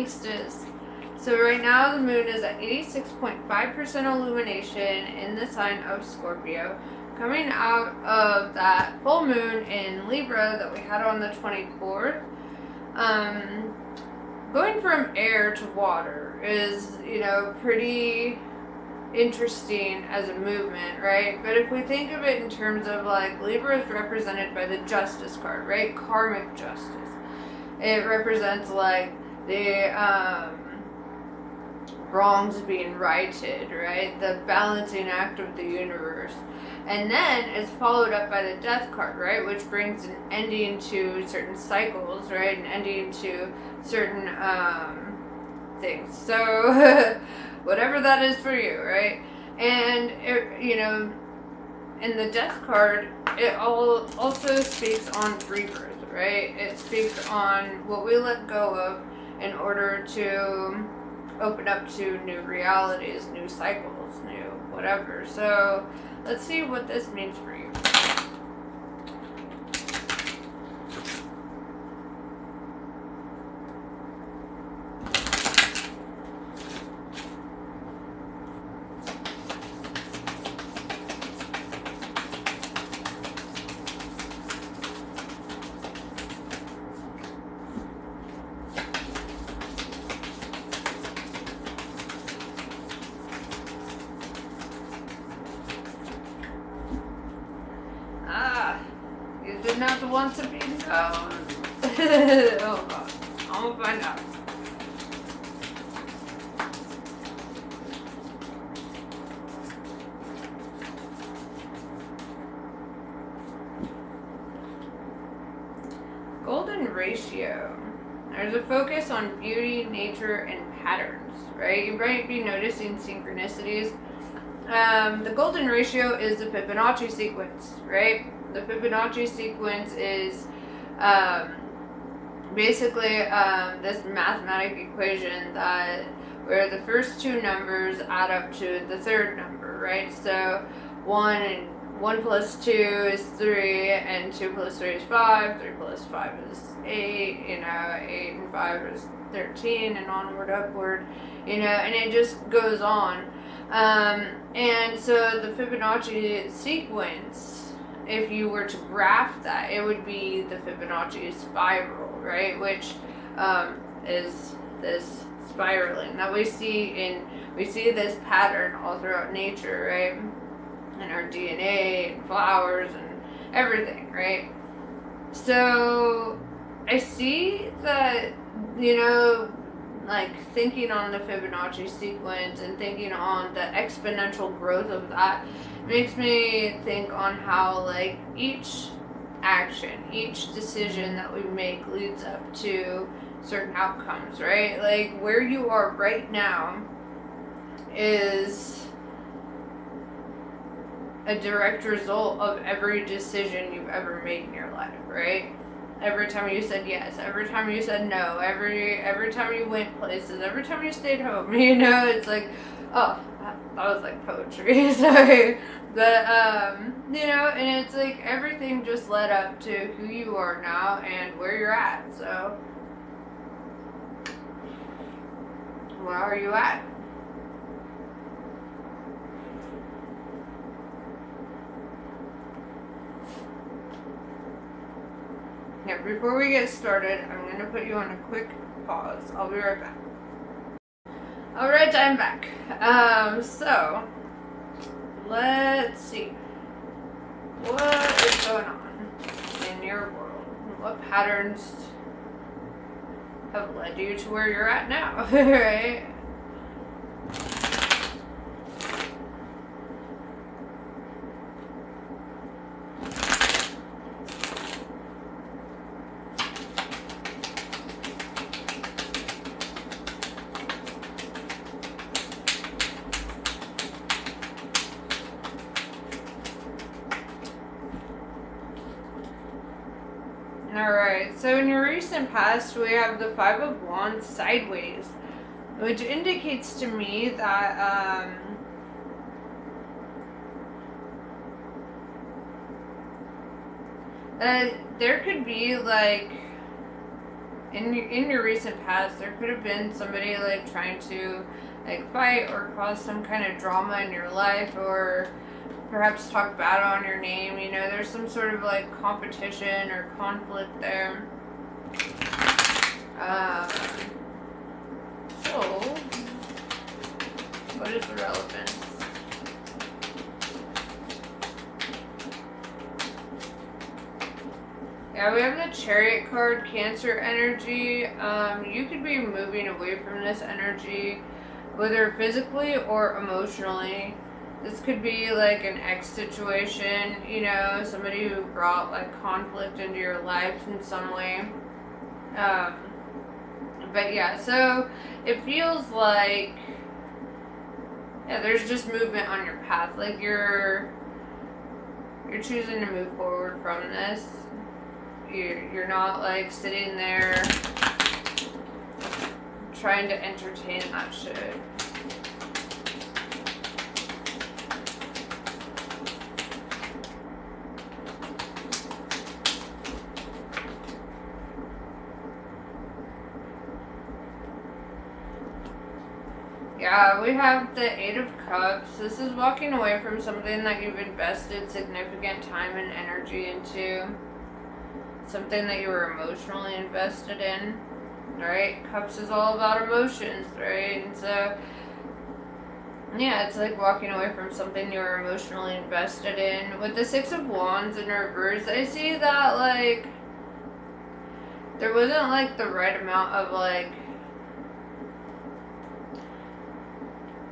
gangstas. So right now the moon is at 86.5% illumination in the sign of Scorpio, coming out of that full moon in Libra that we had on the 24th. Going from air to water is, pretty interesting as a movement, right? But if we think of it in terms of like Libra is represented by the Justice card, right? Karmic justice. It represents like the wrongs being righted, right? The balancing act of the universe. And then it's followed up by the Death card, right? Which brings an ending to certain cycles, right? An ending to certain things. So whatever that is for you, right? And in the Death card, it also speaks on rebirth, right? It speaks on what we let go of in order to open up to new realities, new cycles, new whatever. So let's see what this means for you. Not the ones to be known. Oh god, I'm gonna find out. Golden ratio. There's a focus on beauty, nature, and patterns, right? You might be noticing synchronicities. The golden ratio is the Fibonacci sequence, right? The Fibonacci sequence is basically this mathematic equation where the first two numbers add up to the third number, right? So 1 plus 2 is 3, and 2 plus 3 is 5, 3 plus 5 is 8, 8 and 5 is 13, and onward, upward, and it just goes on. And so the Fibonacci sequence, if you were to graph that, it would be the Fibonacci spiral, right? Which is this spiraling that we see this pattern all throughout nature, right? In our DNA and flowers and everything, right? So I see that, like thinking on the Fibonacci sequence and thinking on the exponential growth of that makes me think on how like each action, each decision that we make leads up to certain outcomes, right? Like where you are right now is a direct result of every decision you've ever made in your life, right? Every time you said yes, every time you said no, every time you went places, every time you stayed home, it's like, oh, that was like poetry, sorry. But, and it's like everything just led up to who you are now and where you're at, so where are you at? Yeah, before we get started, I'm going to put you on a quick pause. I'll be right back. Alright, I'm back. So, let's see. What is going on in your world? What patterns have led you to where you're at now, right? Alright, so in your recent past, we have the Five of Wands sideways, which indicates to me that, there could be, like, in your recent past, there could have been somebody like trying to like fight or cause some kind of drama in your life, or perhaps talk bad on your name. You know, there's some sort of like competition or conflict there. So, what is the relevance? Yeah, we have the Chariot card, Cancer energy. You could be moving away from this energy, whether physically or emotionally. This could be like an ex situation, you know, somebody who brought like conflict into your life in some way. But yeah, so it feels like, yeah, there's just movement on your path. Like you're choosing to move forward from this. You're not like sitting there trying to entertain that shit. Yeah, we have the Eight of Cups. This is walking away from something that you've invested significant time and energy into. Something that you were emotionally invested in, right? Cups is all about emotions, right? And so, yeah, it's like walking away from something you were emotionally invested in. With the Six of Wands in reverse, I see that, like, there wasn't, like, the right amount of, like,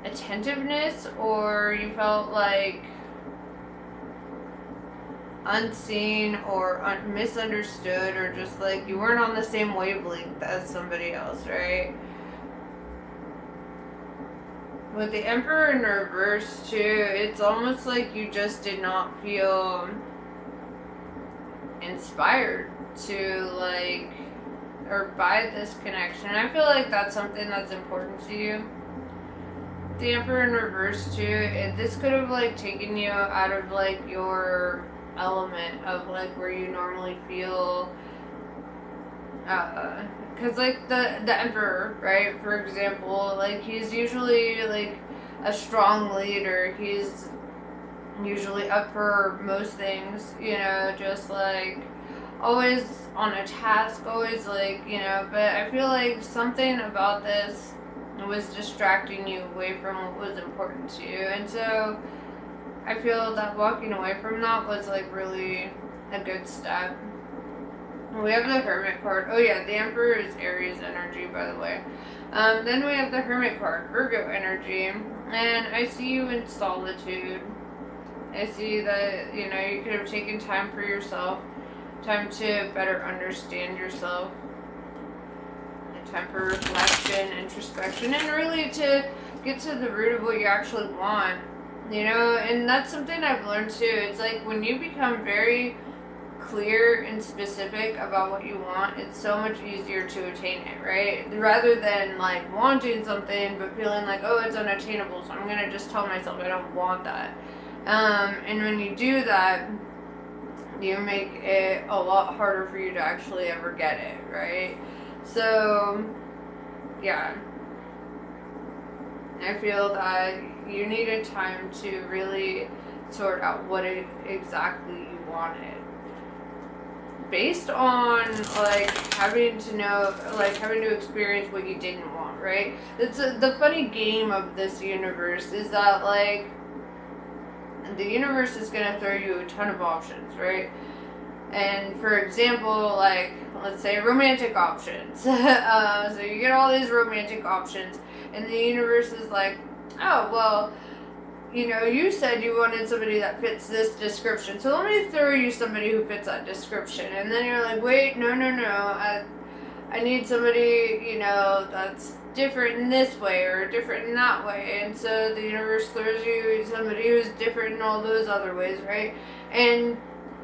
attentiveness, or you felt, like, unseen or misunderstood, or just like you weren't on the same wavelength as somebody else, right? With the Emperor in reverse too, it's almost like you just did not feel inspired to like, or by this connection. I feel like that's something that's important to you. The Emperor in reverse too, this could have like taken you out of like your element of like where you normally feel, because like the Emperor, right, for example, like he's usually like a strong leader. He's usually up for most things, you know, just like always on a task, always like, you know. But I feel like something about this was distracting you away from what was important to you, and so I feel that walking away from that was like really a good step. We have the Hermit card. Oh yeah, the Emperor is Aries energy, by the way. Then we have the Hermit card, Virgo energy, and I see you in solitude. I see that, you know, you could have taken time for yourself, time to better understand yourself, time for reflection, introspection, and really to get to the root of what you actually want. You know, and that's something I've learned too. It's like when you become very clear and specific about what you want, it's so much easier to attain it, right? Rather than like wanting something but feeling like, oh, it's unattainable, so I'm gonna just tell myself I don't want that. And when you do that, you make it a lot harder for you to actually ever get it, right? So, yeah. I feel that you needed time to really sort out what it exactly you wanted. Based on like having to know, like having to experience what you didn't want, right? It's the funny game of this universe is that like the universe is going to throw you a ton of options, right? And for example, like let's say romantic options. So you get all these romantic options, and the universe is like, oh, well, you know, you said you wanted somebody that fits this description, so let me throw you somebody who fits that description. And then you're like, wait, no, I need somebody, you know, that's different in this way or different in that way. And so the universe throws you somebody who's different in all those other ways, right? And,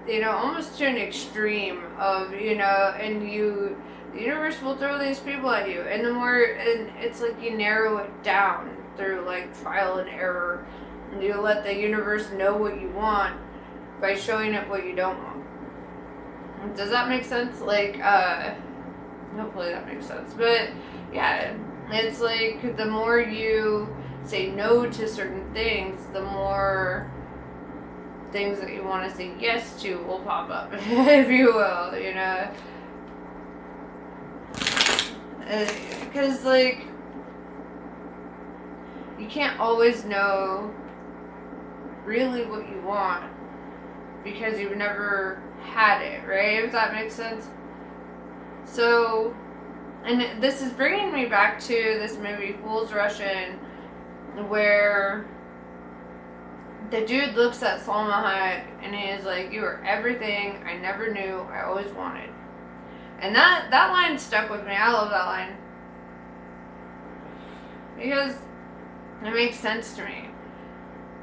you know, almost to an extreme of, you know, and the universe will throw these people at you. And the more, and it's like you narrow it down through like trial and error. And you let the universe know what you want by showing it what you don't want. Does that make sense? Like, Hopefully that makes sense. But yeah, it's like the more you say no to certain things, the more things that you want to say yes to will pop up, if you will, you know? Because, like, you can't always know really what you want because you've never had it, right? If that makes sense. So, and this is bringing me back to this movie, Fools Rush In, where the dude looks at Salma Hayek and he is like, "You are everything I never knew I always wanted." And that line stuck with me. I love that line. Because it makes sense to me.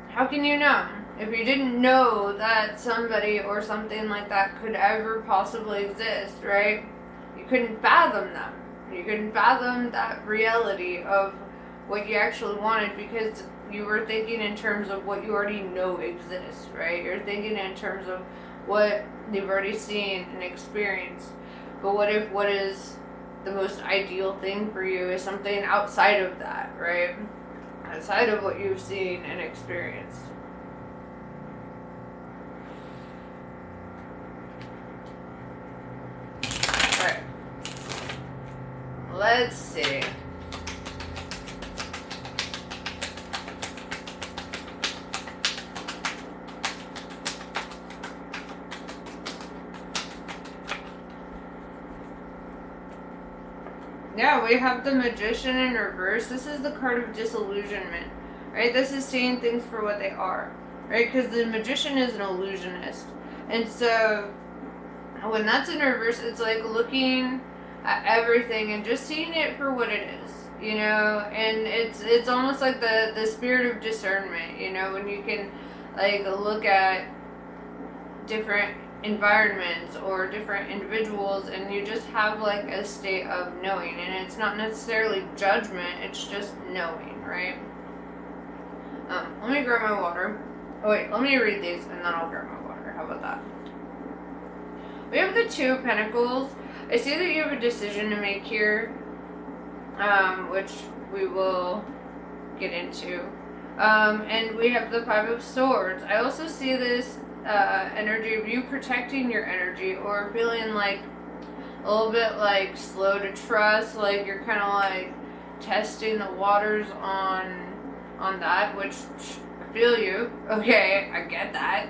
How can you know? If you didn't know that somebody or something like that could ever possibly exist, right? You couldn't fathom them. You couldn't fathom that reality of what you actually wanted because you were thinking in terms of what you already know exists, right? You're thinking in terms of what you've already seen and experienced. But what if what is the most ideal thing for you is something outside of that, right? Outside of what you've seen and experienced. Alright. Let's see. Yeah, we have the Magician in reverse. This is the card of disillusionment, right? This is seeing things for what they are, right? Because the Magician is an illusionist. And so, when that's in reverse, it's like looking at everything and just seeing it for what it is, you know? And it's almost like the spirit of discernment, you know? When you can, like, look at different environments or different individuals and you just have like a state of knowing, and it's not necessarily judgment, it's just knowing, right? Let me grab my water. Oh wait, let me read these and then I'll grab my water. How about that? We have the Two of Pentacles. I see that you have a decision to make here, which we will get into. And we have the Five of Swords. I also see this energy of you protecting your energy or feeling like a little bit like slow to trust, like you're kind of like testing the waters on that, which I feel you. Okay, I get that.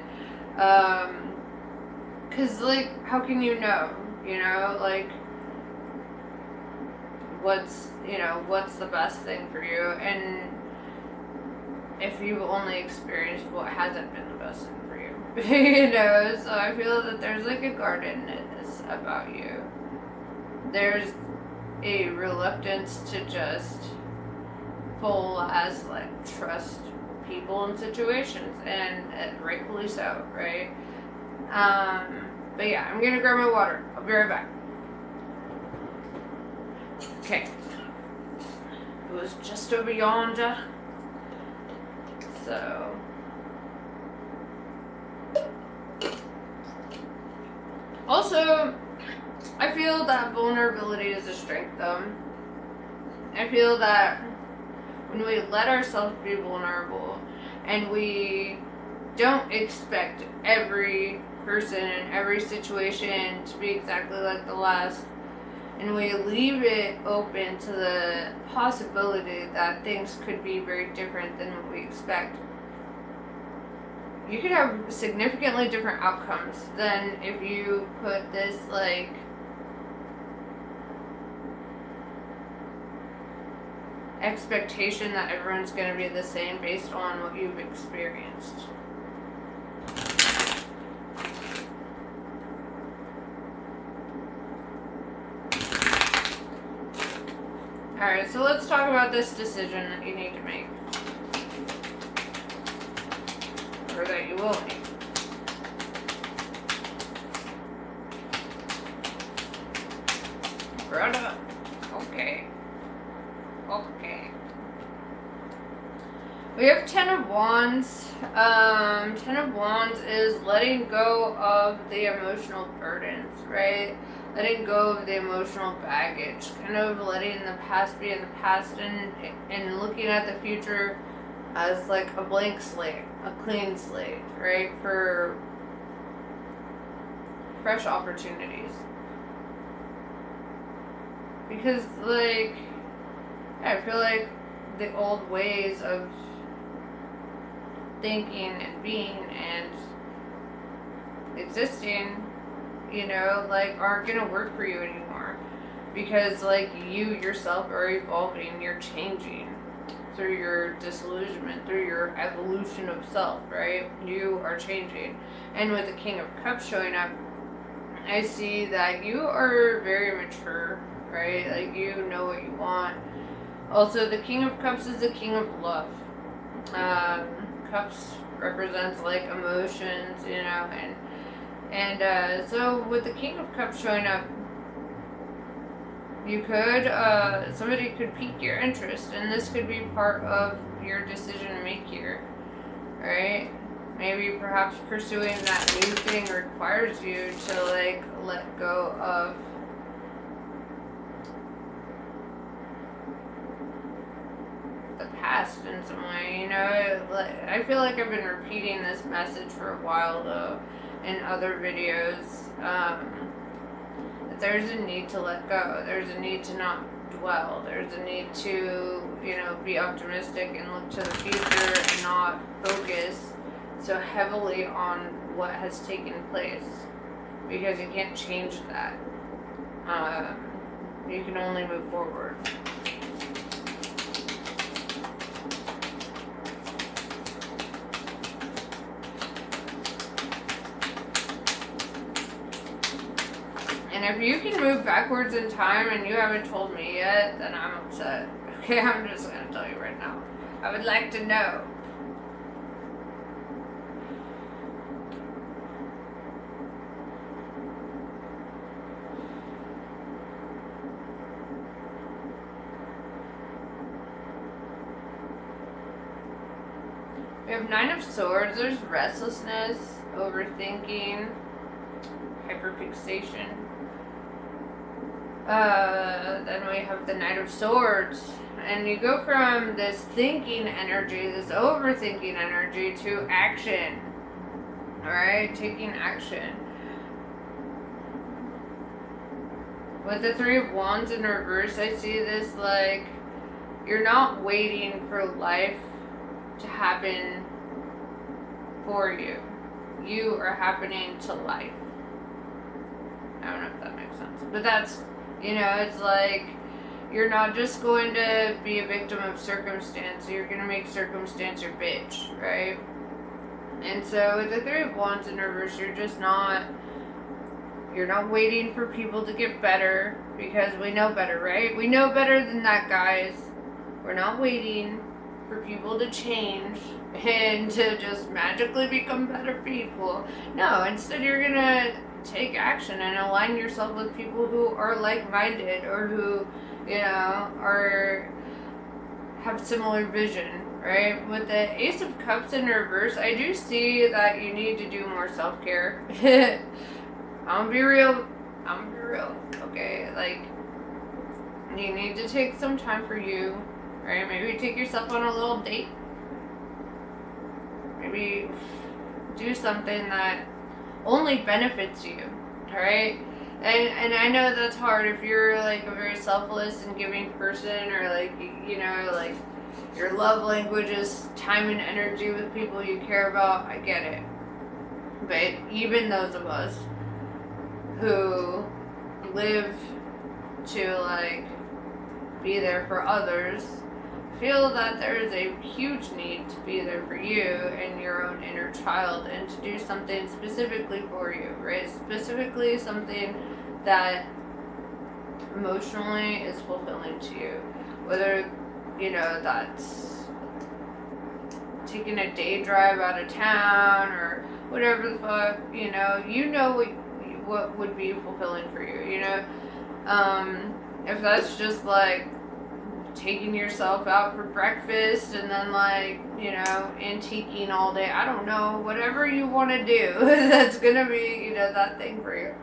Cause like, how can you know? You know, like what's the best thing for you, and if you've only experienced what hasn't been the best thing for you. You know, so I feel that there's like a guardedness about you. There's a reluctance to just full as like trust people and situations, and rightfully so, right? But yeah, I'm gonna grab my water. I'll be right back. Okay. It was just over yonder. So also, I feel that vulnerability is a strength, though. I feel that when we let ourselves be vulnerable and we don't expect every person and every situation to be exactly like the last, and we leave it open to the possibility that things could be very different than what we expect, you could have significantly different outcomes than if you put this like expectation that everyone's going to be the same based on what you've experienced. Alright, so let's talk about this decision that you need to make. Or that you will make. Brother. Okay. Okay. We have Ten of Wands. Ten of Wands is letting go of the emotional burdens, right? letting go of the emotional baggage, kind of letting the past be in the past, and looking at the future as like a blank slate, a clean slate, right, for fresh opportunities. Because, like, I feel like the old ways of thinking and being and existing, you know, like, aren't gonna work for you anymore. Because, like, you yourself are evolving, you're changing through your disillusionment, through your evolution of self, right? You are changing. And with the King of Cups showing up, I see that you are very mature, right? Like, you know what you want. Also, the King of Cups is the King of love. Cups represents like emotions, you know, and so with the King of Cups showing up, you could somebody could pique your interest, and this could be part of your decision to make here, right? Maybe perhaps pursuing that new thing requires you to like let go of the past in some way, you know. I feel like I've been repeating this message for a while though in other videos, that there's a need to let go, there's a need to not dwell, there's a need to, you know, be optimistic and look to the future and not focus so heavily on what has taken place, because you can't change that. You can only move forward. And if you can move backwards in time and you haven't told me yet, then I'm upset. Okay, I'm just gonna tell you right now. I would like to know. We have Nine of Swords. There's restlessness, overthinking, hyperfixation. Then we have the Knight of Swords. And you go from this thinking energy, this overthinking energy, to action. Alright? Taking action. With the Three of Wands in reverse, I see this like you're not waiting for life to happen for you. You are happening to life. I don't know if that makes sense. But that's, you know, it's like you're not just going to be a victim of circumstance. You're going to make circumstance your bitch, right? And so with the Three of Wands in reverse, you're not waiting for people to get better, because we know better, right? We know better than that, guys. We're not waiting for people to change and to just magically become better people. No, instead you're gonna take action and align yourself with people who are like-minded, or who, you know, have similar vision, right? With the Ace of Cups in reverse, I do see that you need to do more self-care. I'm gonna be real, okay? Like, you need to take some time for you. Right? Maybe take yourself on a little date. Maybe do something that only benefits you. Alright? And I know that's hard if you're like a very selfless and giving person, or like, you know, like your love language is time and energy with people you care about. I get it. But even those of us who live to like be there for others, feel that there is a huge need to be there for you and your own inner child, and to do something specifically for you, right? Specifically something that emotionally is fulfilling to you. Whether, you know, that's taking a day drive out of town or whatever the fuck, you know what would be fulfilling for you, you know? If that's just like taking yourself out for breakfast and then like, you know, antiquing all day, I don't know, whatever you want to do, that's gonna be, you know, that thing for you.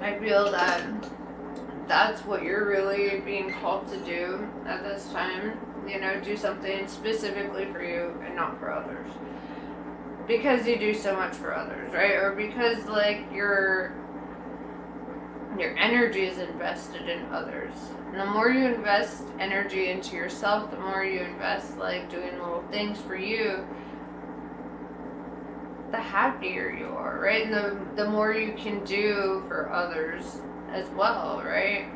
I feel that that's what you're really being called to do at this time. You know, do something specifically for you and not for others. Because you do so much for others, right? Or because like your energy is invested in others. And the more you invest energy into yourself, the more you invest like doing little things for you, the happier you are, right? And the more you can do for others as well, right?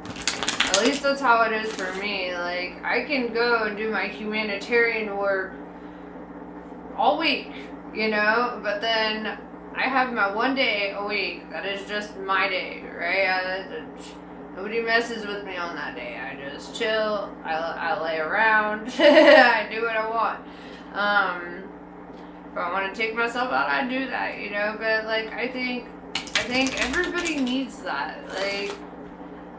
At least that's how it is for me. Like, I can go and do my humanitarian work all week, you know, but then I have my one day a week that is just my day, right? Nobody messes with me on that day. I just chill, I lay around, I do what I want. If I want to take myself out, I do that, you know, but like, I think everybody needs that, like,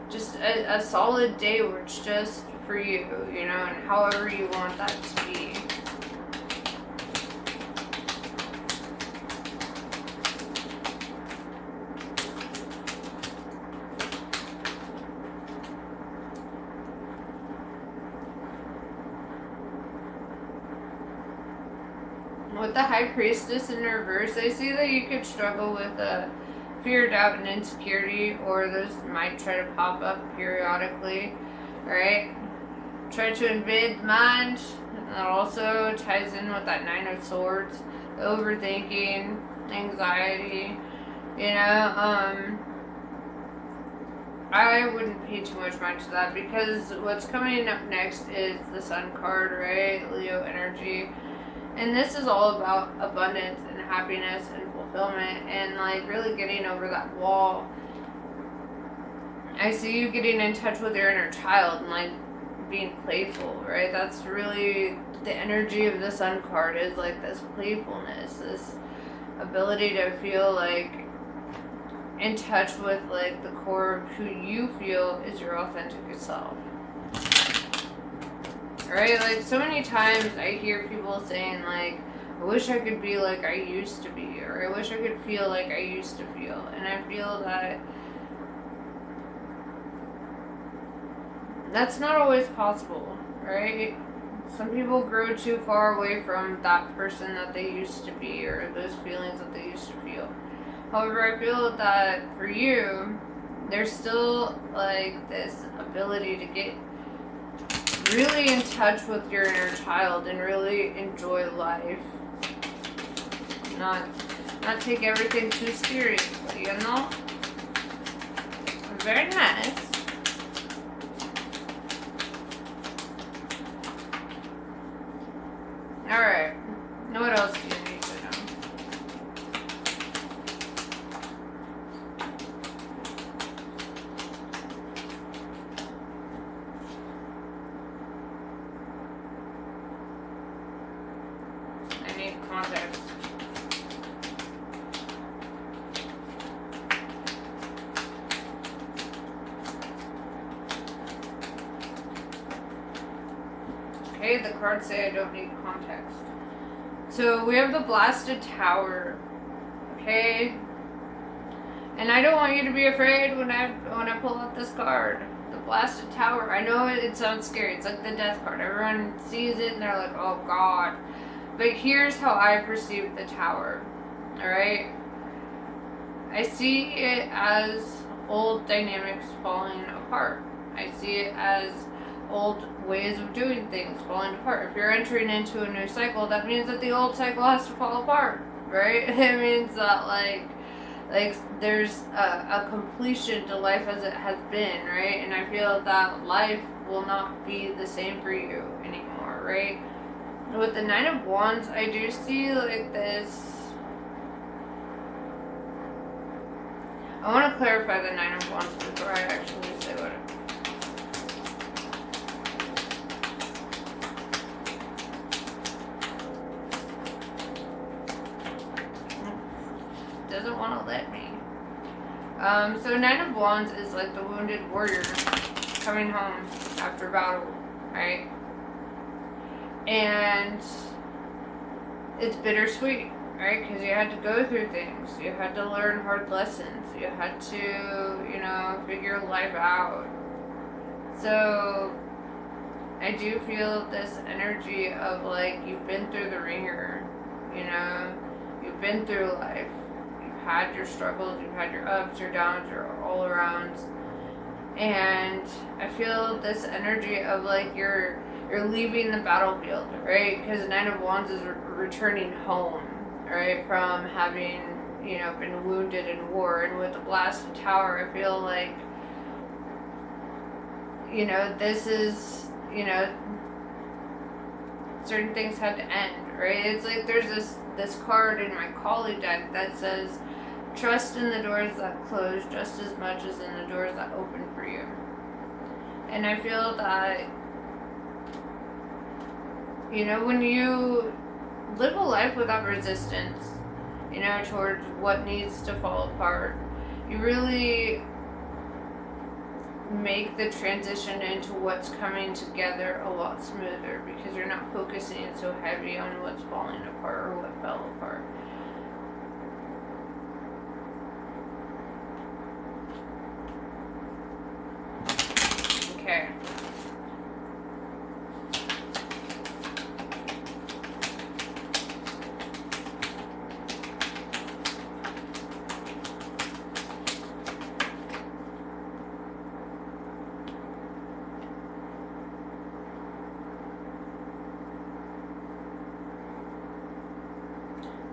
just a solid day where it's just for you, you know, and however you want that to be. With the High Priestess in reverse, I see that you could struggle with fear, doubt, and insecurity, or those might try to pop up periodically, right? Try to invade the mind. That also ties in with that Nine of Swords, the overthinking, anxiety, you know. I wouldn't pay too much mind to that, because what's coming up next is the Sun card, right? Leo energy. And this is all about abundance and happiness and fulfillment and like really getting over that wall. I see you getting in touch with your inner child and like being playful, right? That's really the energy of the Sun card, is like this playfulness, this ability to feel like in touch with like the core of who you feel is your authentic self. Right? Like, so many times I hear people saying, like, I wish I could be like I used to be, or I wish I could feel like I used to feel. And I feel that that's not always possible, right? Some people grow too far away from that person that they used to be, or those feelings that they used to feel. However, I feel that for you, there's still, like, this ability to get really in touch with your inner child and really enjoy life. Not take everything too seriously, you know? Very nice. Alright. Now what else do you need to know? I need context. Okay, the cards say I don't need context. So we have the Blasted Tower. Okay? And I don't want you to be afraid when I pull out this card. The Blasted Tower. I know it sounds scary. It's like the Death card. Everyone sees it and they're like, oh God. But here's how I perceive the Tower. Alright? I see it as old dynamics falling apart. I see it as old ways of doing things falling apart. If you're entering into a new cycle, that means that the old cycle has to fall apart, right? It means that like there's a completion to life as it has been, right? And I feel that life will not be the same for you anymore, right? With the Nine of Wands, I do see like this. I want to clarify the Nine of Wands before I actually say what it doesn't want to let me. So Nine of Wands is like the wounded warrior coming home after battle, right? And it's bittersweet, right? Because you had to go through things. You had to learn hard lessons. You had to, you know, figure life out. So I do feel this energy of like you've been through the ringer, you know, you've been through life. You've had your struggles, you've had your ups, your downs, your all arounds. And I feel this energy of like you're leaving the battlefield, right? Because Nine of Wands is returning home, right, from having, you know, been wounded in war. And with the Blasted Tower, I feel like, you know, this is, you know, certain things had to end, right? It's like there's this card in my Kali deck that says, trust in the doors that close just as much as in the doors that open for you. And I feel that, you know, when you live a life without resistance, you know, towards what needs to fall apart, you really make the transition into what's coming together a lot smoother, because you're not focusing so heavy on what's falling apart or what fell apart. Okay.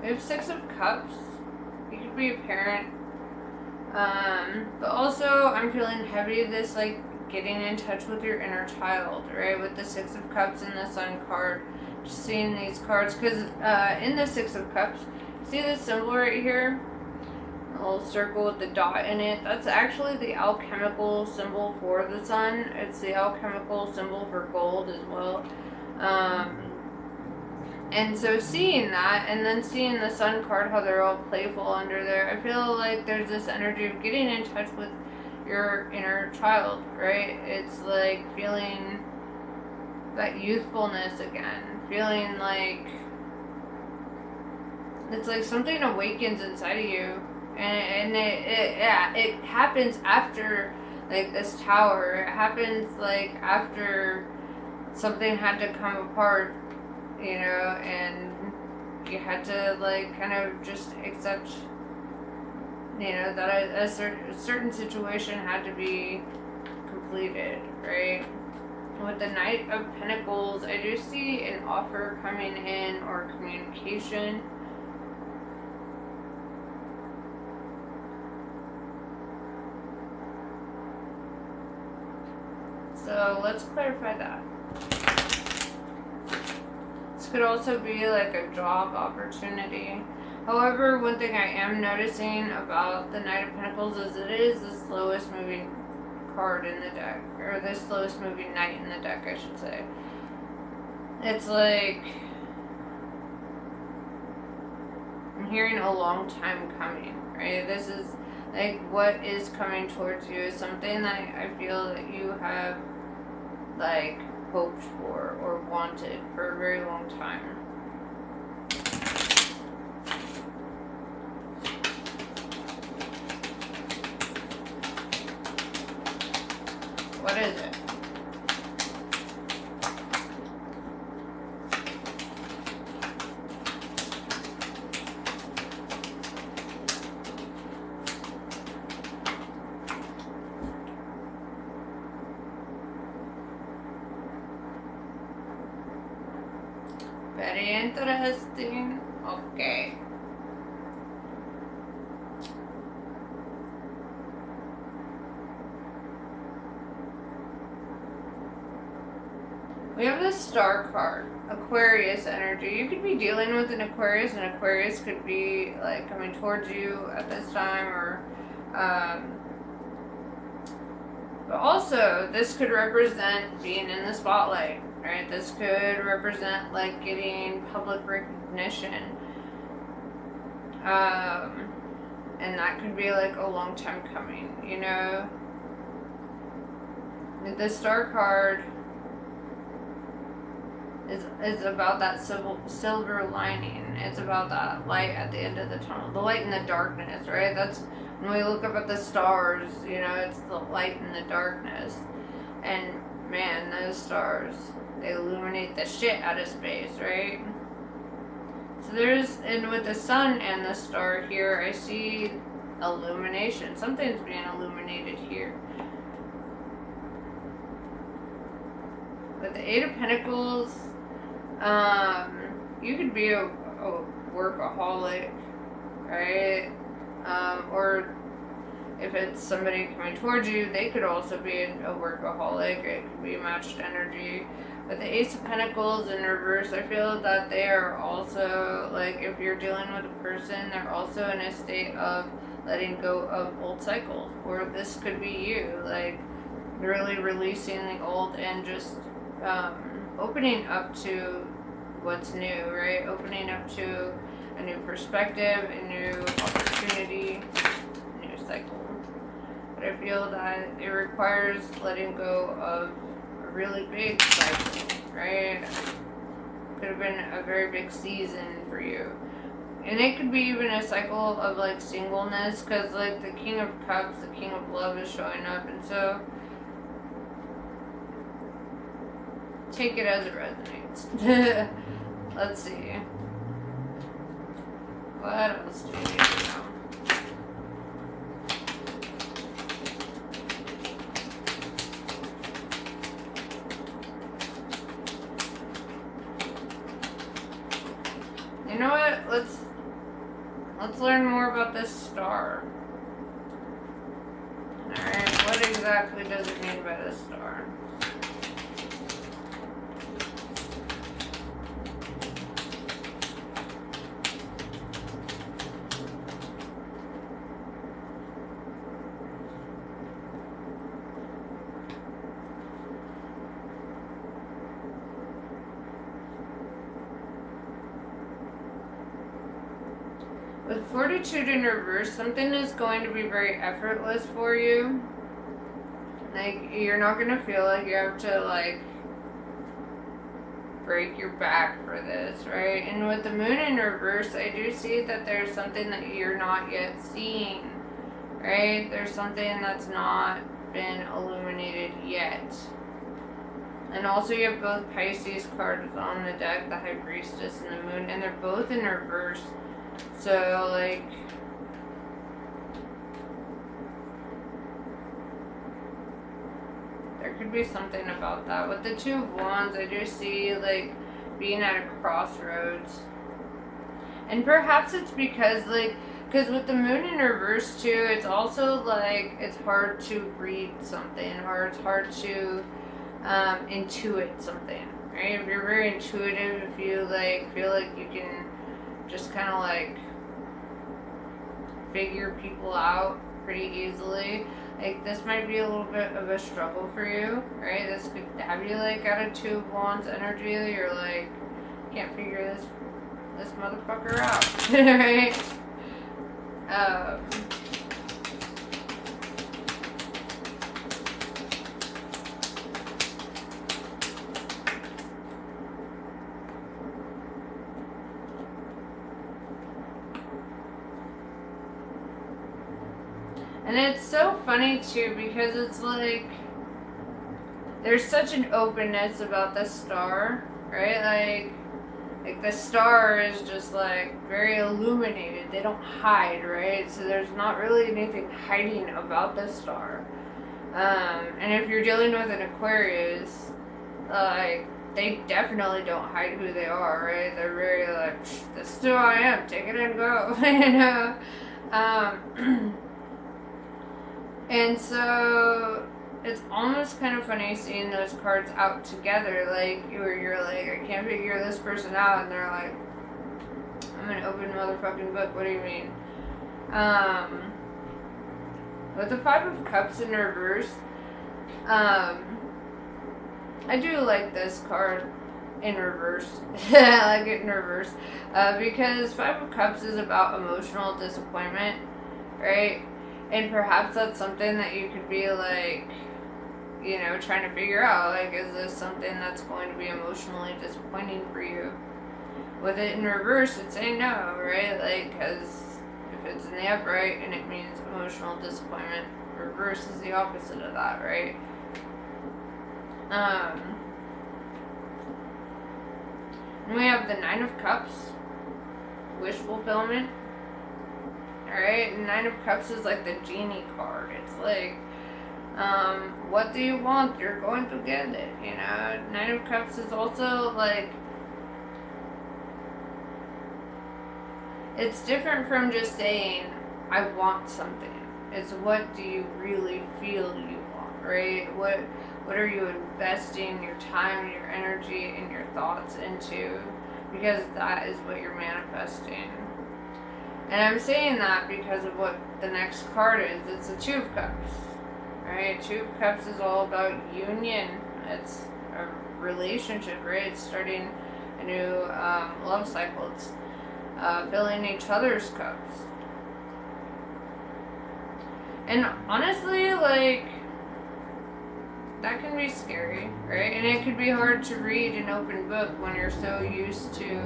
We have Six of Cups. You could be a parent. But also I'm feeling heavy this like getting in touch with your inner child, right? With the Six of Cups and the Sun card. Just seeing these cards, because in the Six of Cups, see this symbol right here? A little circle with the dot in it. That's actually the alchemical symbol for the sun. It's the alchemical symbol for gold as well. And so seeing that, and then seeing the Sun card, how they're all playful under there, I feel like there's this energy of getting in touch with your inner child, right? It's like feeling that youthfulness again. Feeling like it's like something awakens inside of you. And it happens after like this tower. It happens like after something had to come apart, you know, and you had to like kind of just accept, you know, that a certain situation had to be completed, right? With the Knight of Pentacles, I do see an offer coming in or communication. So let's clarify that. This could also be like a job opportunity. However, one thing I am noticing about the Knight of Pentacles is it is the slowest moving card in the deck, or the slowest moving knight in the deck, I should say. It's like I'm hearing a long time coming, right? This is like what is coming towards you is something that I feel that you have like hoped for or wanted for a very long time. What is it? Very interesting. Okay. We have the Star card, Aquarius energy. You could be dealing with an Aquarius, and Aquarius could be like coming towards you at this time, or but also this could represent being in the spotlight, right? This could represent like getting public recognition, and that could be like a long time coming, you know. The Star card, is about that silver lining. It's about that light at the end of the tunnel, the light in the darkness, right? That's when we look up at the stars, you know, it's the light in the darkness. And man, those stars, they illuminate the shit out of space, right? So and with the sun and the star here, I see illumination. Something's being illuminated here. With the Eight of Pentacles, you could be a workaholic, right? Or if it's somebody coming towards you, they could also be a workaholic. It could be matched energy. But the Ace of Pentacles in reverse, I feel that they are also, like, if you're dealing with a person, they're also in a state of letting go of old cycles. Or this could be you, like, really releasing the old and just opening up to what's new, right? Opening up to a new perspective, a new opportunity, a new cycle. But I feel that it requires letting go of a really big cycle, right? Could have been a very big season for you. And it could be even a cycle of, like, singleness, because, like, the King of Cups, the King of Love is showing up, and so take it as it resonates. Let's see. What else do we need to know? You know what? Let's learn more about this star. Alright, what exactly does it mean by this star? With Fortitude in reverse, something is going to be very effortless for you. Like, you're not going to feel like you have to, like, break your back for this, right? And with the Moon in reverse, I do see that there's something that you're not yet seeing, right? There's something that's not been illuminated yet. And also you have both Pisces cards on the deck, the High Priestess and the Moon, and they're both in reverse. So, like, there could be something about that. With the Two of Wands, I do see, like, being at a crossroads. And perhaps it's because, like, because with the Moon in reverse, too, it's also, like, it's hard to read something, or it's hard to intuit something, right? If you're very intuitive, if you, like, feel like you can just kind of, like, figure people out pretty easily, like, this might be a little bit of a struggle for you, right? This could have you, like, at a Two of Wands energy. You're like, can't figure this motherfucker out, right? And it's so funny too, because it's like there's such an openness about the star, right? Like the star is just, like, very illuminated. They don't hide, right? So there's not really anything hiding about the star. And if you're dealing with an Aquarius, like, they definitely don't hide who they are, right? They're very like, this is who I am, take it and go, you know? And so it's almost kind of funny seeing those cards out together, like, where you're like, I can't figure this person out, and they're like, I'm an open motherfucking book, what do you mean? With the Five of Cups in reverse, I do like this card in reverse. I like it in reverse, because Five of Cups is about emotional disappointment, right? And perhaps that's something that you could be like, you know, trying to figure out, like, is this something that's going to be emotionally disappointing for you? With it in reverse, it's saying no, right? Like, because if it's in the upright and it means emotional disappointment, reverse is the opposite of that, right? And we have the Nine of Cups, wish fulfillment. Alright, Nine of Cups is like the genie card. It's like, what do you want? You're going to get it, you know? Nine of Cups is also like, it's different from just saying, I want something. It's what do you really feel you want, right? What are you investing your time, your energy, and your thoughts into? Because that is what you're manifesting. And I'm saying that because of what the next card is. It's the Two of Cups, right? Two of Cups is all about union. It's a relationship, right? It's starting a new love cycle. It's filling each other's cups. And honestly, like, that can be scary, right? And it could be hard to read an open book when you're so used to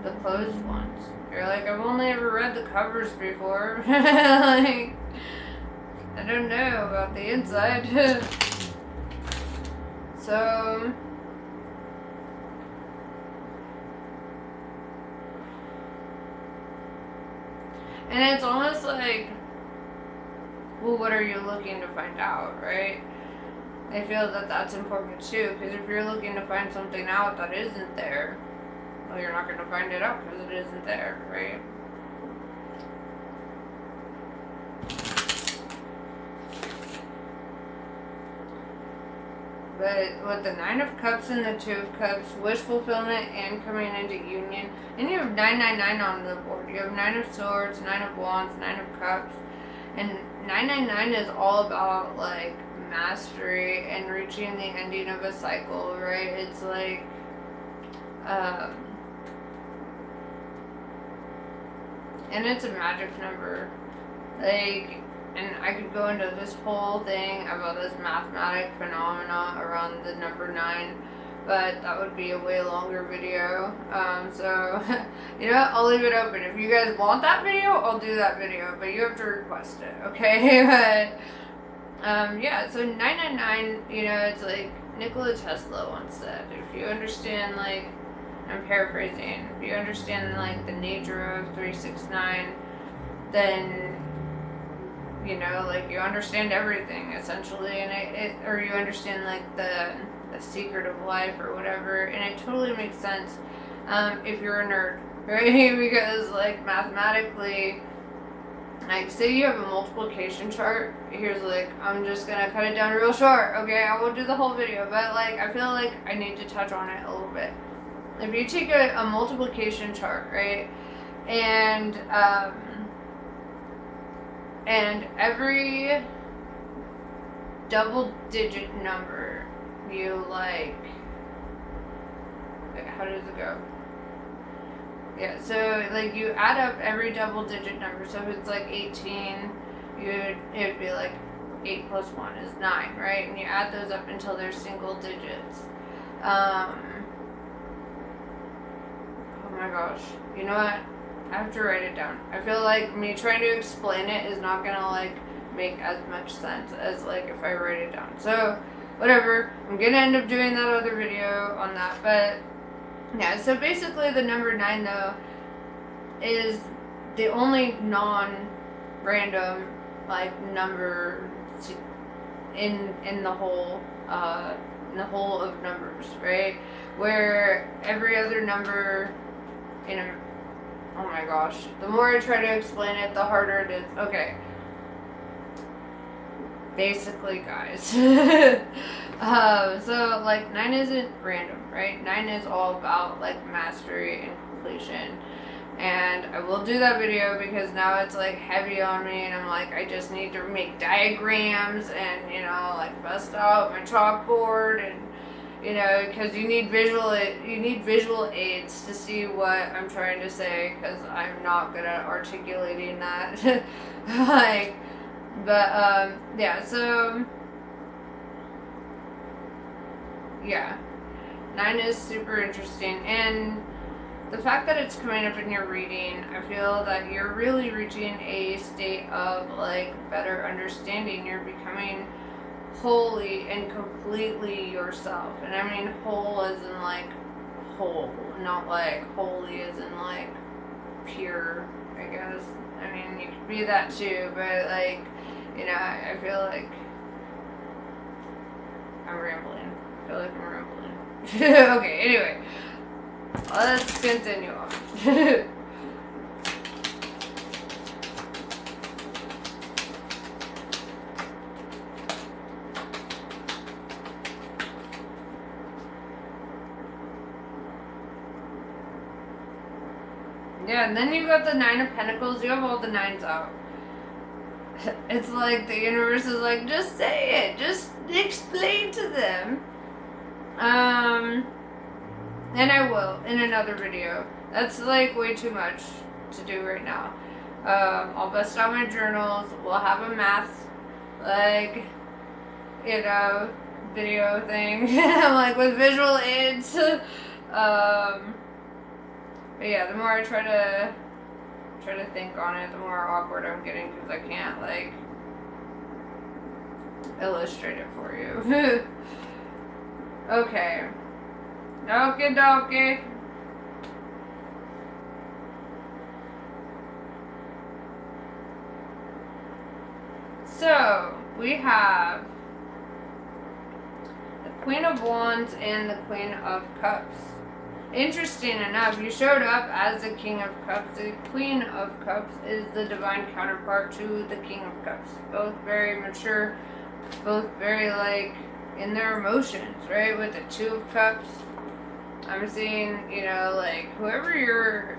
the closed ones. You're like, I've only ever read the covers before. Like, I don't know about the inside. So, and it's almost like, well, what are you looking to find out, right? I feel that that's important too, because if you're looking to find something out that isn't there, well, you're not going to find it out because it isn't there, right? But with the Nine of Cups and the Two of Cups, wish fulfillment and coming into union, and you have 999 on the board. You have Nine of Swords, Nine of Wands, Nine of Cups, and 999 is all about, like, mastery and reaching the ending of a cycle, right? It's like, and it's a magic number. Like, and I could go into this whole thing about this mathematic phenomena around the number 9, but that would be a way longer video. So, you know what? I'll leave it open. If you guys want that video, I'll do that video, but you have to request it, okay? But, yeah, so 999, you know, it's like Nikola Tesla once said, if you understand, like, I'm paraphrasing, if you understand, like, the nature of 369, then, you know, like, you understand everything, essentially, and or you understand, like, the secret of life or whatever, and it totally makes sense if you're a nerd, right? Because, like, mathematically, like, say you have a multiplication chart. Here's, like, I'm just gonna cut it down real short, okay? I won't do the whole video, but, like, I feel like I need to touch on it a little bit. If you take a multiplication chart, right, and every double-digit number, you, like, how does it go? Yeah, so, like, you add up every double-digit number. So if it's, like, 18, it would be, like, 8 plus 1 is 9, right? And you add those up until they're single digits. Oh my gosh. You know what? I have to write it down. I feel like me trying to explain it is not gonna, like, make as much sense as, like, if I write it down. So, whatever. I'm gonna end up doing that other video on that. But, yeah, so basically the number 9, though, is the only non-random, like, number in the whole of numbers, right? Where every other number in a, oh my gosh, the more I try to explain it, the harder it is. Okay. Basically, guys. So, like, 9 isn't random, right? 9 is all about, like, mastery and completion. And I will do that video because now it's, like, heavy on me, and I'm like, I just need to make diagrams and, you know, like, bust out my chalkboard, and, you know, because you need visual aids to see what I'm trying to say, because I'm not good at articulating that. Like, but, yeah, so yeah, 9 is super interesting, and the fact that it's coming up in your reading, I feel that you're really reaching a state of like better understanding. You're becoming wholly and completely yourself, and I mean whole as in like whole, not like holy as in like pure, I guess. I mean, you could be that too, but like, you know, I feel like I'm rambling. I feel like I'm rambling. Okay, anyway, let's continue on. Yeah, and then you got the 9 of Pentacles. You have all the 9s out. It's like the universe is like, just say it. Just explain to them. And I will in another video. That's like way too much to do right now. I'll bust out my journals. We'll have a math, like, you know, video thing. Like with visual aids. But yeah, the more I try to think on it, the more awkward I'm getting because I can't like illustrate it for you. Okay. Okie dokie. So we have the Queen of Wands and the Queen of Cups. Interesting enough, you showed up as the King of Cups. The Queen of Cups is the divine counterpart to the King of Cups. Both very mature, both very like in their emotions, right? With the Two of Cups, I'm seeing, you know, like whoever you're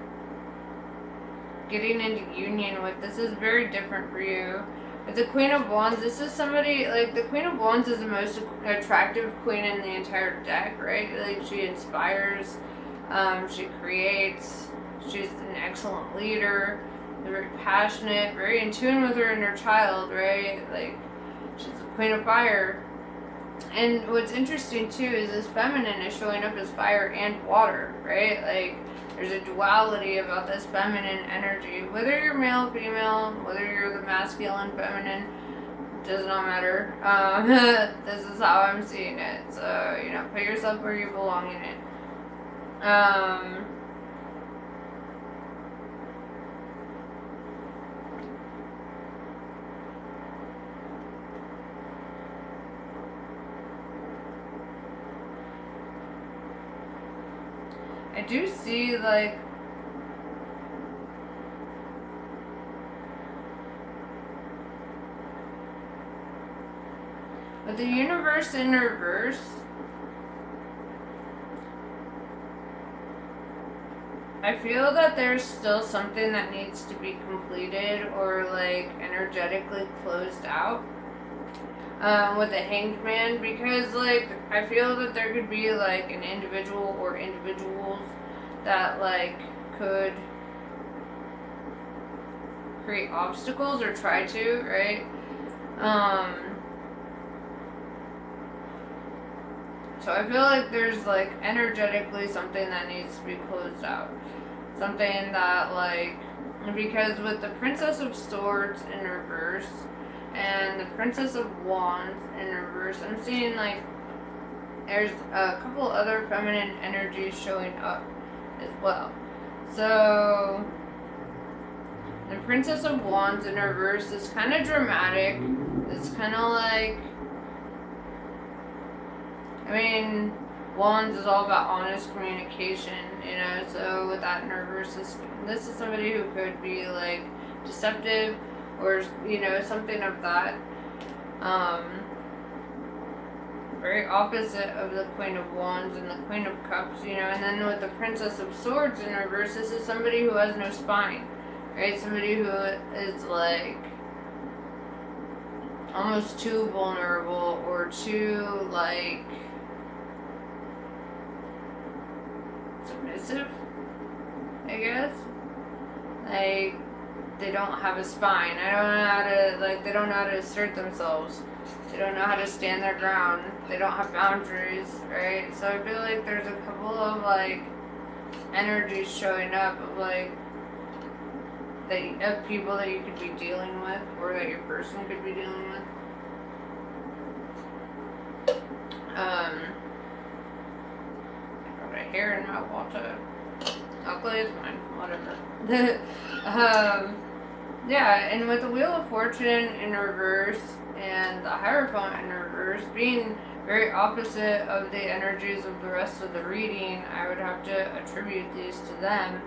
getting into union with, this is very different for you. With the Queen of Wands, this is somebody, like the Queen of Wands is the most attractive queen in the entire deck, right? Like she inspires, she creates, she's an excellent leader, very passionate, very in tune with her inner child, right? Like she's the Queen of Fire. And what's interesting too is this feminine is showing up as fire and water, right? Like there's a duality about this feminine energy. Whether you're male, female, whether you're the masculine, feminine, does not matter. This is how I'm seeing it. So, you know, put yourself where you belong in it. I do see, like, with the universe in reverse, I feel that there's still something that needs to be completed or, like, energetically closed out. With the Hanged Man, because like I feel that there could be like an individual or individuals that like could create obstacles or try to, right? So I feel like there's like energetically something that needs to be closed out, something that like, because with the Princess of Swords in reverse and the Princess of Wands in reverse, I'm seeing like there's a couple other feminine energies showing up as well. So the Princess of Wands in reverse is kind of dramatic. It's kind of like, I mean, Wands is all about honest communication, you know, so with that in reverse, this is somebody who could be like deceptive or, you know, something of that. Very opposite of the Queen of Wands and the Queen of Cups, you know, and then with the Princess of Swords in reverse, this is somebody who has no spine, right? Somebody who is like almost too vulnerable or too like submissive, I guess. Like they don't have a spine. I don't know how to, like, they don't know how to assert themselves. They don't know how to stand their ground. They don't have boundaries, right? So I feel like there's a couple of, like, energies showing up of, like, of people that you could be dealing with, or that your person could be dealing with. I got a hair in my water. Luckily it's mine, whatever. Yeah, and with the Wheel of Fortune in reverse and the Hierophant in reverse being very opposite of the energies of the rest of the reading, I would have to attribute these to them.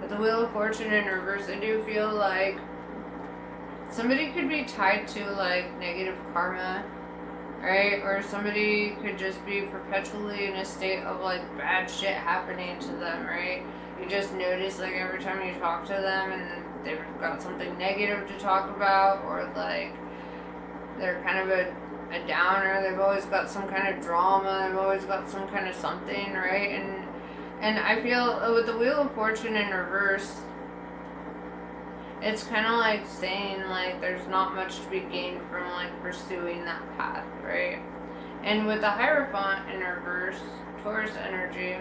With the Wheel of Fortune in reverse, I do feel like somebody could be tied to, like, negative karma, right? Or somebody could just be perpetually in a state of, like, bad shit happening to them, right? You just notice, like, every time you talk to them and they've got something negative to talk about, or, like, they're kind of a downer, they've always got some kind of drama, they've always got some kind of something, right? And I feel with the Wheel of Fortune in reverse, it's kind of like saying, like, there's not much to be gained from, like, pursuing that path, right? And with the Hierophant in reverse, Taurus energy,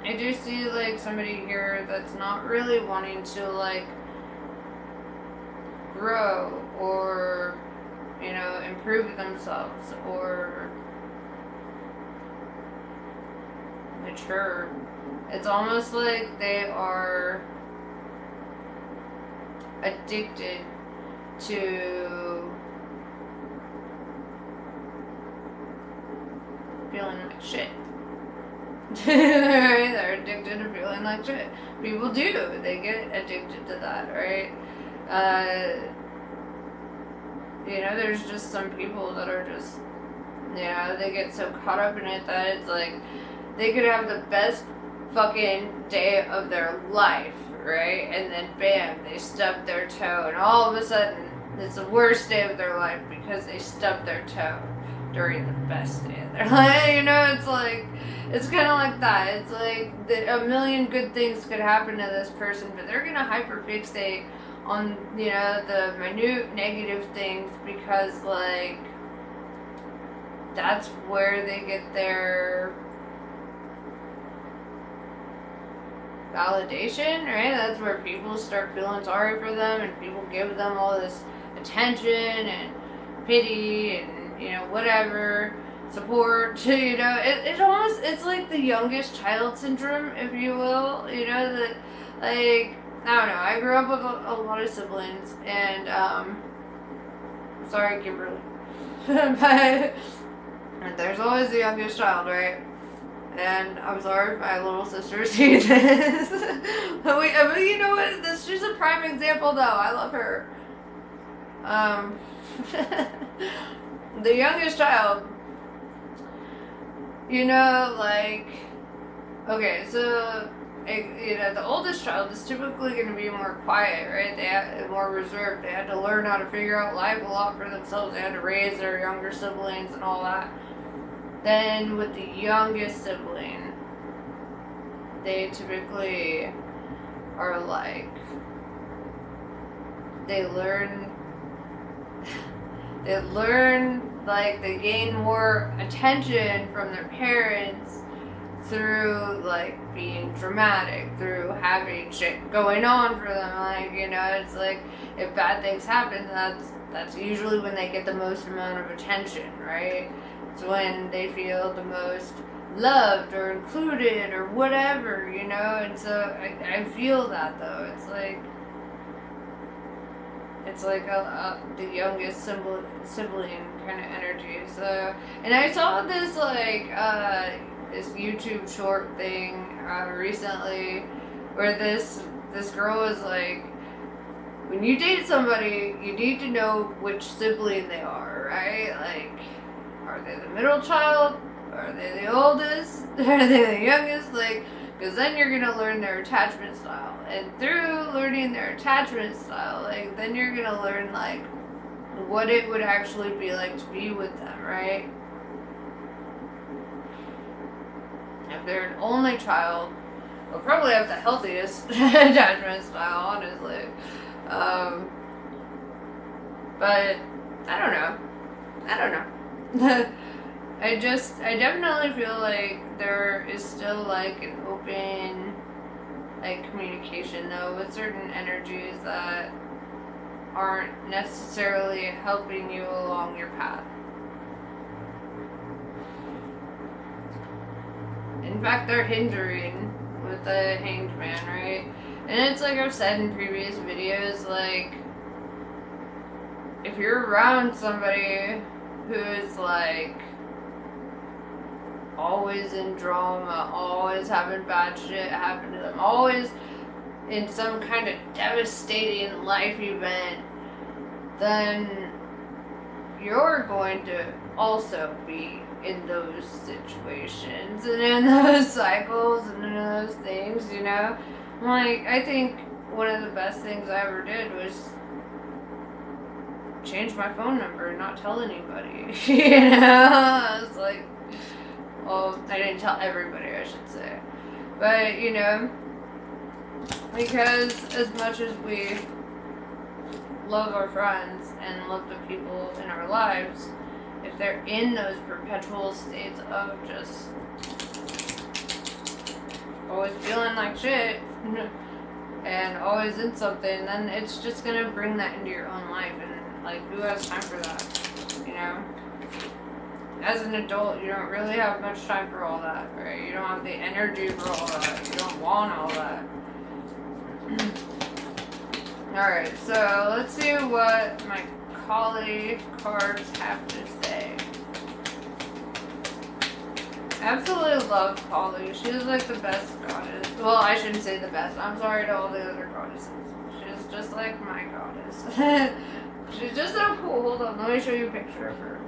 I do see, like, somebody here that's not really wanting to, like, grow or, you know, improve themselves or mature. It's almost like they are addicted to feeling like shit. They're addicted to feeling like shit. People do. They get addicted to that, right? You know, there's just some people that are just, you know, they get so caught up in it that it's like they could have the best fucking day of their life, right? And then bam, they stub their toe, and all of a sudden it's the worst day of their life because they stubbed their toe during the best day of their life. You know, it's like, it's kind of like that. It's like a million good things could happen to this person, but they're gonna hyperfixate on, you know, the minute negative things because, like, that's where they get their validation, right? That's where people start feeling sorry for them and people give them all this attention and pity and, you know, whatever, support, you know, it almost, it's like the youngest child syndrome, if you will, you know, that, like, I don't know, I grew up with a lot of siblings, and, sorry, Kimberly, but there's always the youngest child, right? And I'm sorry if my little sister sees this. But you know what? This is a prime example, though. I love her. The youngest child, you know, like, okay, so, you know, the oldest child is typically going to be more quiet, right? They have more reserved. They had to learn how to figure out life a lot for themselves. They had to raise their younger siblings and all that. Then with the youngest sibling, they typically are like, they learn, like, they gain more attention from their parents through, like, being dramatic, through having shit going on for them. Like, you know, it's like, if bad things happen, that's usually when they get the most amount of attention, right? It's when they feel the most loved or included or whatever, you know? And so I feel that, though. It's like the youngest sibling kind of energy. So, and I saw this, like, this YouTube short thing recently where this girl was like, when you date somebody, you need to know which sibling they are, right? Like, are they the middle child? Are they the oldest? Are they the youngest? Like, because then you're going to learn their attachment style. And through learning their attachment style, like, then you're going to learn, like, what it would actually be like to be with them, right? If they're an only child, will probably have the healthiest attachment style, honestly. But I don't know. I definitely feel like there is still like an open like communication though with certain energies that aren't necessarily helping you along your path. In fact, they're hindering with the Hanged Man, right? And it's like I've said in previous videos, like, if you're around somebody who's like always in drama, always having bad shit happen to them, always in some kind of devastating life event, then you're going to also be in those situations and in those cycles and in those things, you know? Like, I think one of the best things I ever did was change my phone number and not tell anybody. You know? I was like, well, I didn't tell everybody, I should say. But, you know, because as much as we love our friends and love the people in our lives, if they're in those perpetual states of just always feeling like shit and always in something, then it's just gonna bring that into your own life. And like, who has time for that? You know? As an adult, you don't really have much time for all that, right? You don't have the energy for all that. You don't want all that. Alright, so let's see what my Kali cards have to say. Absolutely love Kali. She's like the best goddess. Well, I shouldn't say the best. I'm sorry to all the other goddesses. She's just like my goddess. She's just so cool. Hold on, let me show you a picture of her.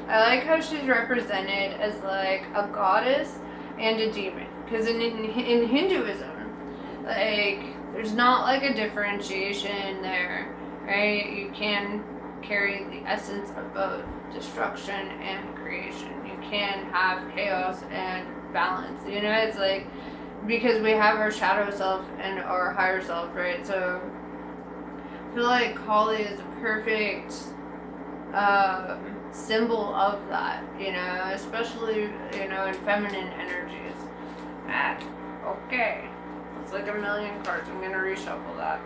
I like how she's represented as like a goddess and a demon. Because in Hinduism, like, there's not like a differentiation there, right? You can carry the essence of both destruction and creation. You can have chaos and balance. You know, it's like, because we have our shadow self and our higher self, right? So I feel like Kali is a perfect symbol of that, you know, especially, you know, in feminine energies. Okay. It's like a million cards. I'm gonna reshuffle that.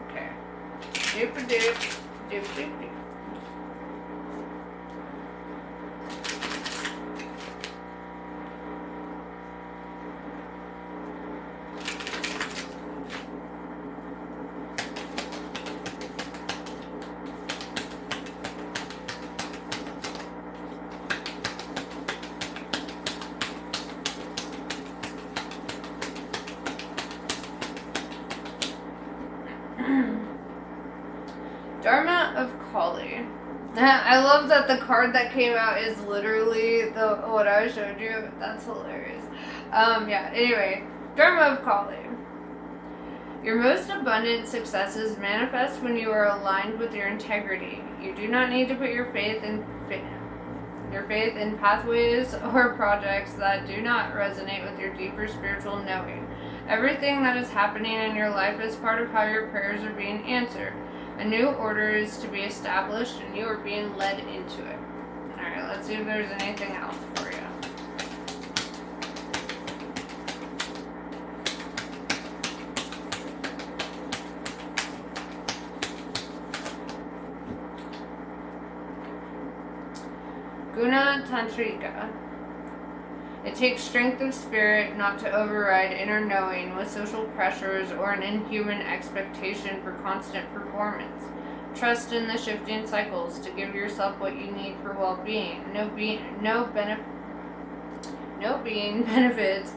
Okay. Doop a doop. Doop doop doop. Dharma of Kali. I love that the card that came out is literally what I showed you. That's hilarious. Yeah, anyway. Dharma of Kali. Your most abundant successes manifest when you are aligned with your integrity. You do not need to put your faith in pathways or projects that do not resonate with your deeper spiritual knowing. Everything that is happening in your life is part of how your prayers are being answered. A new order is to be established and you are being led into it. Alright, let's see if there's anything else for you. Guna Tantrika. It takes strength of spirit not to override inner knowing with social pressures or an inhuman expectation for constant performance. Trust in the shifting cycles to give yourself what you need for well-being. No being benefits.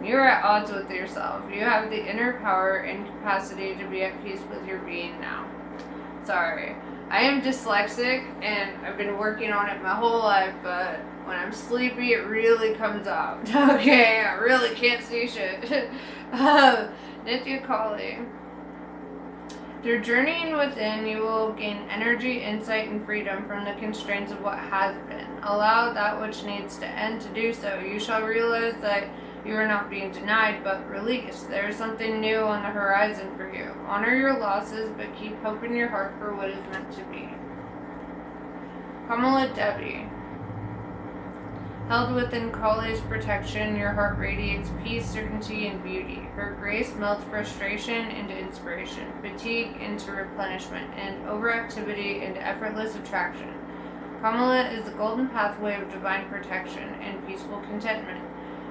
You're at odds with yourself. You have the inner power and capacity to be at peace with your being now. Sorry. I am dyslexic and I've been working on it my whole life, but when I'm sleepy, it really comes out. Okay, I really can't see shit. Nitya Kali. Through journeying within, you will gain energy, insight, and freedom from the constraints of what has been. Allow that which needs to end to do so. You shall realize that you are not being denied, but released. There is something new on the horizon for you. Honor your losses, but keep hope in your heart for what is meant to be. Kamala Devi. Held within Kali's protection, your heart radiates peace, certainty, and beauty. Her grace melts frustration into inspiration, fatigue into replenishment, and overactivity into effortless attraction. Kamala is the golden pathway of divine protection and peaceful contentment.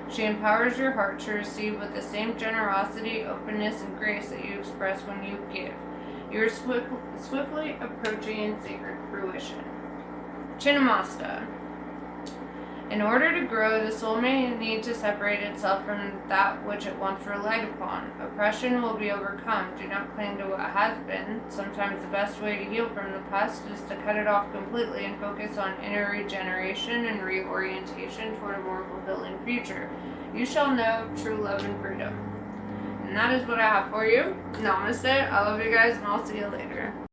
She empowers your heart to receive with the same generosity, openness, and grace that you express when you give. You are swiftly approaching sacred fruition. Chinnamasta. In order to grow, the soul may need to separate itself from that which it once relied upon. Oppression will be overcome. Do not cling to what has been. Sometimes the best way to heal from the past is to cut it off completely and focus on inner regeneration and reorientation toward a more fulfilling future. You shall know true love and freedom. And that is what I have for you. Namaste. I love you guys, and I'll see you later.